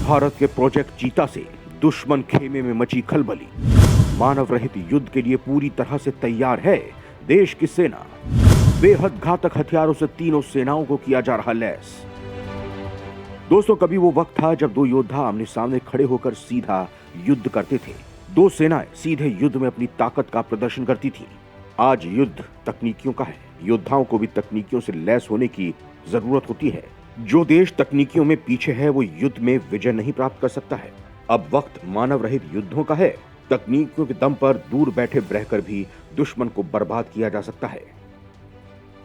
भारत के प्रोजेक्ट चीता से दुश्मन खेमे में मची खलबली। मानव रहित युद्ध के लिए पूरी तरह से तैयार है देश की सेना। बेहद घातक हथियारों से तीनों सेनाओं को किया जा रहा लैस। दोस्तों, कभी वो वक्त था जब दो योद्धा आमने सामने खड़े होकर सीधा युद्ध करते थे। दो सेनाएं सीधे युद्ध में अपनी ताकत का प्रदर्शन करती थी। आज युद्ध तकनीकियों का है। योद्धाओं को भी तकनीकियों से लैस होने की जरूरत होती है। जो देश तकनीकियों में पीछे है वो युद्ध में विजय नहीं प्राप्त कर सकता है। अब वक्त मानव रहित युद्धों का है। तकनीकियों के दम पर दूर बैठे रहकर भी दुश्मन को बर्बाद किया जा सकता है।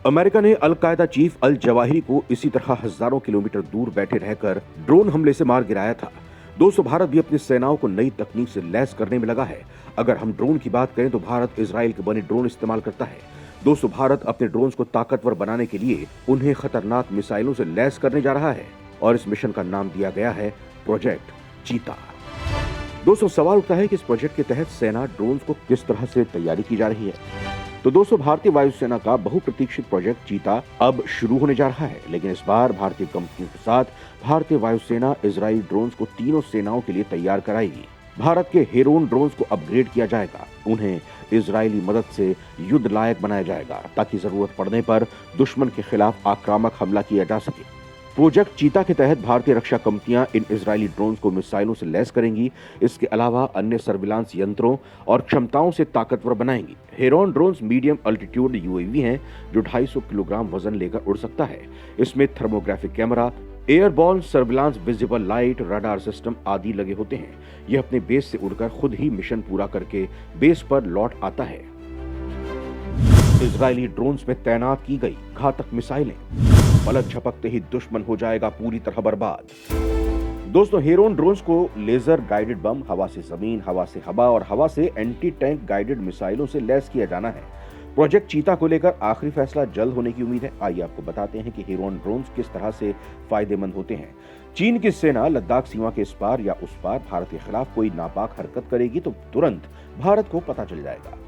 अमेरिका ने अलकायदा चीफ अल जवाहिरी को इसी तरह हजारों किलोमीटर दूर बैठे रहकर ड्रोन हमले से मार गिराया था। दोस्तों, भारत भी अपनी सेनाओं को नई तकनीक से लैस करने में लगा है। अगर हम ड्रोन की बात करें तो भारत इजराइल के बने ड्रोन इस्तेमाल करता है। दोस्तों, भारत अपने ड्रोन्स को ताकतवर बनाने के लिए उन्हें खतरनाक मिसाइलों से लैस करने जा रहा है और इस मिशन का नाम दिया गया है प्रोजेक्ट चीता। दोस्तों, सवाल उठता है कि इस प्रोजेक्ट के तहत सेना ड्रोन्स को किस तरह से तैयारी की जा रही है। तो दोस्तों, भारतीय वायुसेना का बहुप्रतीक्षित प्रोजेक्ट चीता अब शुरू होने जा रहा है, लेकिन इस बार भारतीय कंपनियों के साथ भारतीय वायुसेना इजरायली ड्रोन्स को तीनों सेनाओं के लिए तैयार कराएगी। भारत के हेरोन ड्रोन्स को अपग्रेड किया जाएगा। उन्हें इजरायली मदद से युद्ध लायक बनाया जाएगा ताकि जरूरत पड़ने पर दुश्मन के खिलाफ आक्रामक हमला किया जा सके। प्रोजेक्ट चीता के तहत भारतीय रक्षा कंपनियां इन इजरायली ड्रोन्स को मिसाइलों से लैस करेंगी। इसके अलावा अन्य सर्विलांस यंत्रों और क्षमताओं से ताकतवर बनाएंगी। Heron drones medium altitude UAV हैं जो 250 किलोग्राम वजन लेकर उड़ सकता है। इसमें thermographic camera, airborne surveillance, visible light, radar system आदि लगे होते हैं। यह अपने बेस से उड़कर खुद ही मिशन पूरा करके बेस पर लौट आता है। इजरायली ड्रोन्स में तैनात की गई घातक मिसाइलें, पलक झपकते ही दुश्मन हो जाएगा पूरी तरह बर्बाद। दोस्तों, हेरोन ड्रोन्स को लेजर गाइडेड बम, हवा से जमीन, हवा से हवा और हवा से एंटी टैंक गाइडेड मिसाइलों से लैस किया जाना है। प्रोजेक्ट चीता को लेकर आखिरी फैसला जल्द होने की उम्मीद है। आइए आपको बताते हैं कि हेरोन ड्रोन्स किस तरह से फायदेमंद होते हैं। चीन की सेना लद्दाख सीमा के इस पार या उस पार भारत के खिलाफ कोई नापाक हरकत करेगी तो तुरंत भारत को पता चल जाएगा।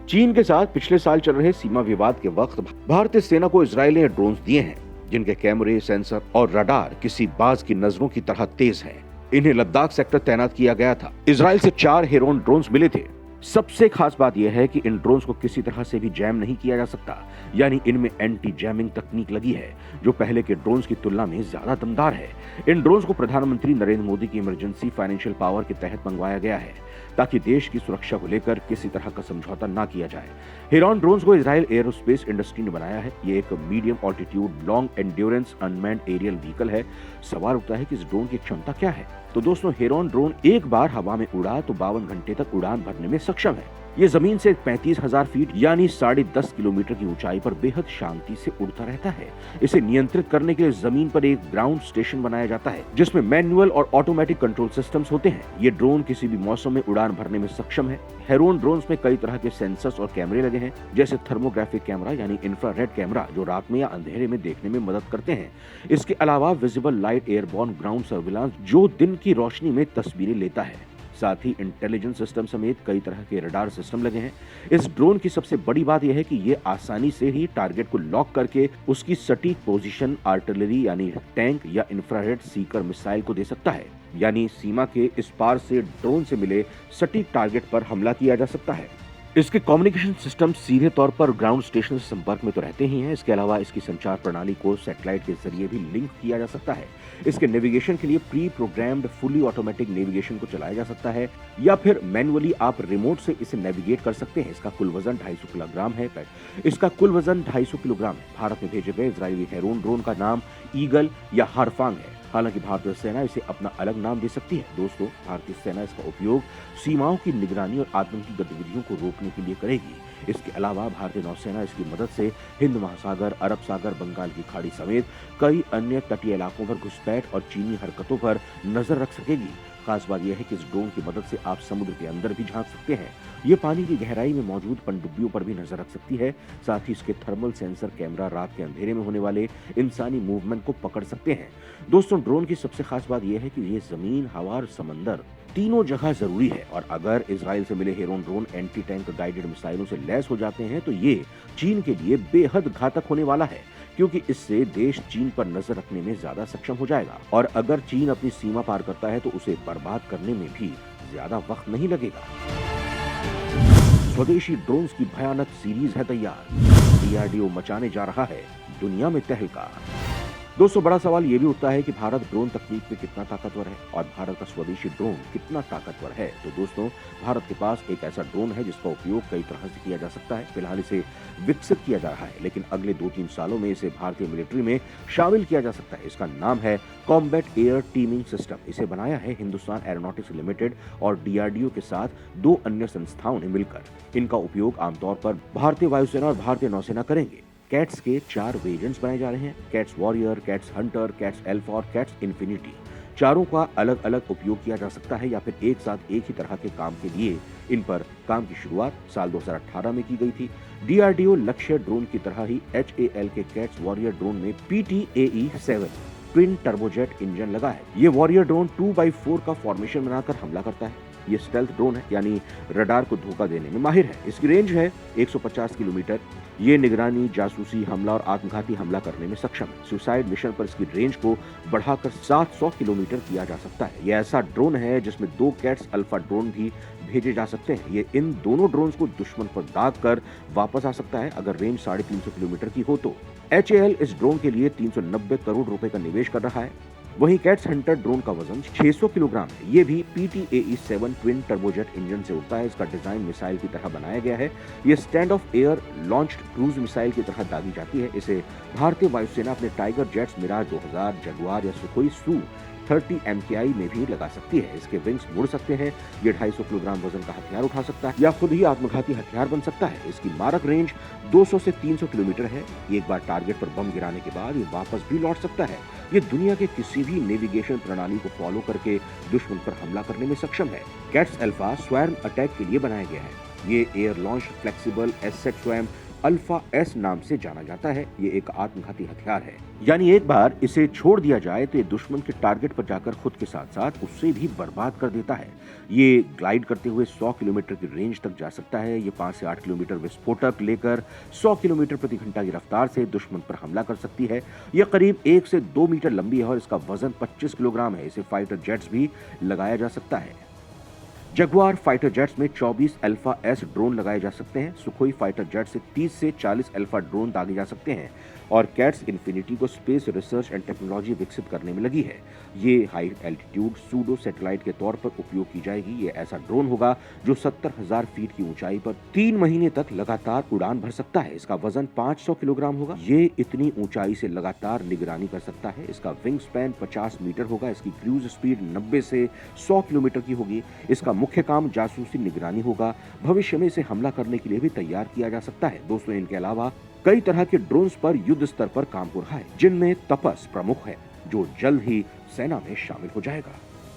चीन के साथ पिछले साल चल रहे सीमा विवाद के वक्त भारतीय सेना को इजरायल ने ड्रोन्स दिए हैं जिनके कैमरे, सेंसर और रडार किसी बाज की नजरों की तरह तेज हैं। इन्हें लद्दाख सेक्टर तैनात किया गया था। इजरायल से 4 हेरोन ड्रोन्स मिले थे। सबसे खास बात यह है कि इन ड्रोन्स को किसी तरह से भी जैम नहीं किया जा सकता, यानी इनमें एंटी जैमिंग तकनीक लगी है जो पहले के ड्रोन्स की तुलना में ज्यादा दमदार है। इन ड्रोन्स को प्रधानमंत्री नरेंद्र मोदी की इमरजेंसी फाइनेंशियल पावर के तहत मंगवाया गया है ताकि देश की सुरक्षा को लेकर किसी तरह का समझौता ना किया जाए। हेरोन ड्रोन्स को इजरायल एयरोस्पेस इंडस्ट्री ने बनाया है। ये एक medium altitude long endurance unmanned aerial vehicle है। सवाल उठता है कि इस ड्रोन की क्षमता क्या है। तो दोस्तों, हेरोन ड्रोन एक बार हवा में उड़ा तो 52 घंटे तक उड़ान भरने में सक्षम है। ये जमीन से 35,000 फीट यानी 10.5 किलोमीटर की ऊंचाई पर बेहद शांति से उड़ता रहता है। इसे नियंत्रित करने के लिए जमीन पर एक ग्राउंड स्टेशन बनाया जाता है जिसमें मैनुअल और ऑटोमेटिक कंट्रोल सिस्टम्स होते हैं। ये ड्रोन किसी भी मौसम में उड़ान भरने में सक्षम है। हेरोन ड्रोन्स में कई तरह के सेंसर्स और कैमरे लगे हैं, जैसे थर्मोग्राफिक कैमरा यानी इंफ्रारेड कैमरा जो रात में या अंधेरे में देखने में मदद करते हैं। इसके अलावा visible light airborne ground surveillance जो दिन की रोशनी में तस्वीरें लेता है। साथ ही इंटेलिजेंस सिस्टम समेत कई तरह के रडार सिस्टम लगे हैं। इस ड्रोन की सबसे बड़ी बात यह है कि ये आसानी से ही टारगेट को लॉक करके उसकी सटीक पोजीशन आर्टिलरी यानी टैंक या इंफ्रारेड सीकर मिसाइल को दे सकता है, यानी सीमा के इस पार से ड्रोन से मिले सटीक टारगेट पर हमला किया जा सकता है। इसके कम्युनिकेशन सिस्टम सीधे तौर पर ग्राउंड स्टेशन से संपर्क में तो रहते ही हैं। इसके अलावा इसकी संचार प्रणाली को सैटेलाइट के जरिए भी लिंक किया जा सकता है। इसके नेविगेशन के लिए pre programmed fully automatic navigation को चलाया जा सकता है या फिर मैनुअली आप रिमोट से इसे नेविगेट कर सकते हैं। इसका कुल वजन 250 किलोग्राम है। भारत में भेजे गए इजरायली हेरोन ड्रोन का नाम ईगल या हारफांग है। हालांकि भारतीय सेना इसे अपना अलग नाम दे सकती है। दोस्तों, भारतीय सेना इसका उपयोग सीमाओं की निगरानी और आतंकी गतिविधियों को रोकने के लिए करेगी। इसके अलावा भारतीय नौसेना इसकी मदद से हिंद महासागर, अरब सागर, बंगाल की खाड़ी समेत कई अन्य तटीय इलाकों पर घुसपैठ और चीनी हरकतों पर नजर रख सकेगी। खास बात यह है कि इस ड्रोन की मदद से आप समुद्र के अंदर भी झांक सकते हैं। ये पानी की गहराई में मौजूद पनडुब्बियों पर भी नजर रख सकती है। साथ ही इसके थर्मल सेंसर कैमरा रात के अंधेरे में होने वाले इंसानी मूवमेंट को पकड़ सकते हैं। दोस्तों, ड्रोन की सबसे खास बात यह है कि ये जमीन, हवा और समंदर तीनों जगह जरूरी है और अगर इजराइल से मिले Heron drone anti tank guided मिसाइलों से लैस हो जाते हैं तो ये चीन के लिए बेहद घातक होने वाला है। क्योंकि इससे देश चीन पर नजर रखने में ज्यादा सक्षम हो जाएगा और अगर चीन अपनी सीमा पार करता है तो उसे बर्बाद करने में भी ज्यादा वक्त नहीं लगेगा। स्वदेशी ड्रोन्स की भयानक सीरीज है तैयार। डीआरडीओ मचाने जा रहा है दुनिया में तहलका। दोस्तों, बड़ा सवाल ये भी उठता है कि भारत ड्रोन तकनीक में कितना ताकतवर है और भारत का स्वदेशी ड्रोन कितना ताकतवर है। तो दोस्तों, भारत के पास एक ऐसा ड्रोन है जिसका उपयोग कई तरह से किया जा सकता है। फिलहाल इसे विकसित किया जा रहा है, लेकिन अगले 2-3 सालों में इसे भारतीय मिलिट्री में शामिल किया जा सकता है। इसका नाम है कॉम्बैट एयर टीमिंग सिस्टम। इसे बनाया है हिंदुस्तान एरोनॉटिक्स लिमिटेड और डीआरडीओ के साथ 2 अन्य संस्थाओं ने मिलकर। इनका उपयोग आमतौर पर भारतीय वायुसेना और भारतीय नौसेना करेंगे। कैट्स के 4 वेरिएंट्स बनाए जा रहे हैं, cats warrior, cats Hunter, cats alpha और कैट्स इन्फिनिटी। चारों का अलग अलग उपयोग किया जा सकता है या फिर एक साथ एक ही तरह के काम के लिए इन पर काम की शुरुआत साल 2018 में की गई थी। डीआरडीओ लक्ष्य ड्रोन की तरह ही HAL के कैट्स वॉरियर ड्रोन में PTAE-7 ट्विन टर्बोजेट इंजन लगा है। ये वॉरियर ड्रोन 2x4 का फॉर्मेशन बनाकर हमला करता है। ये स्टेल्थ ड्रोन है, यानी रडार को धोखा देने में माहिर है। इसकी रेंज है 150 किलोमीटर। ये निगरानी, जासूसी, हमला और आत्मघाती हमला करने में सक्षम है। सुसाइड मिशन पर इसकी रेंज को बढ़ाकर 700 किलोमीटर किया जा सकता है। यह ऐसा ड्रोन है जिसमें 2 कैट्स अल्फा ड्रोन भी भेजे जा सकते हैं। ये इन दोनों ड्रोन्स को दुश्मन पर दाग कर वापस आ सकता है अगर रेंज 350 किलोमीटर की हो तो। HAL इस ड्रोन के लिए 390 करोड़ रुपए का निवेश कर रहा है। वहीं कैट्स हंटर ड्रोन का वजन 600 किलोग्राम है। ये भी PTAE-7 ट्विन टर्बोजेट इंजन से उड़ता है। इसका डिजाइन मिसाइल की तरह बनाया गया है। ये stand of air launched cruise missile की तरह दागी जाती है। इसे भारतीय वायुसेना अपने टाइगर जेट्स, मिराज 2000, जगुआर या सुखोई Su-30 MKI में भी लगा सकती है। इसके विंग्स मुड़ सकते हैं। ये 250 किलोग्राम वजन का हथियार उठा सकता है या खुद ही आत्मघाती हथियार बन सकता है। इसकी मारक रेंज 200 से 300 किलोमीटर है। एक बार टारगेट पर बम गिराने के बाद ये वापस भी लौट सकता है। ये दुनिया के किसी भी नेविगेशन प्रणाली को फॉलो करके दुश्मन पर हमला करने में सक्षम है। कैट्स अल्फा स्वैर्म अटैक के लिए बनाया गया है। ये air launch flexible asset swarm alpha S नाम से जाना जाता है। ये एक आत्मघाती हथियार है, यानी एक बार इसे छोड़ दिया जाए तो ये दुश्मन के टारगेट पर जाकर खुद के साथ साथ उससे भी बर्बाद कर देता है। ये ग्लाइड करते हुए 100 किलोमीटर की रेंज तक जा सकता है। ये 5 से 8 किलोमीटर विस्फोटक लेकर 100 किलोमीटर प्रति घंटा की रफ्तार से दुश्मन पर हमला कर सकती है। ये करीब 1 से 2 मीटर लंबी है और इसका वजन 25 किलोग्राम है। इसे फाइटर जेट्स भी लगाया जा सकता है। जगुआर फाइटर जेट्स में 24 अल्फा S ड्रोन लगाए जा सकते हैं। सुखोई फाइटर जेट से 30 से 40 अल्फा ड्रोन दागे जा सकते हैं और कैट्स इन्फिनिटी को स्पेस रिसर्च एंड टेक्नोलॉजी विकसित करने में लगी है। ये हाई एल्टीट्यूड सूडो सैटेलाइट के तौर पर उपयोग की जाएगी। ये ऐसा ड्रोन होगा जो 70,000 फीट की ऊंचाई पर 3 महीने तक लगातार उड़ान भर सकता है। इसका वजन 500 किलोग्राम होगा। ये इतनी ऊंचाई से लगातार निगरानी कर सकता है। इसका विंग स्पैन 50 मीटर होगा। इसकी क्रूज स्पीड 90 से 100 किलोमीटर की होगी। इसका मुख्य काम जासूसी निगरानी होगा। भविष्य में इसे हमला करने के लिए भी तैयार किया जा सकता है। दोस्तों, इनके अलावा कई तरह के ड्रोन्स पर युद्ध स्तर पर काम हो रहा है, जिनमें तपस प्रमुख है, जो जल्द ही सेना में शामिल हो जाएगा।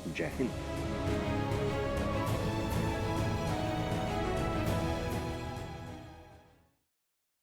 जय हिंद।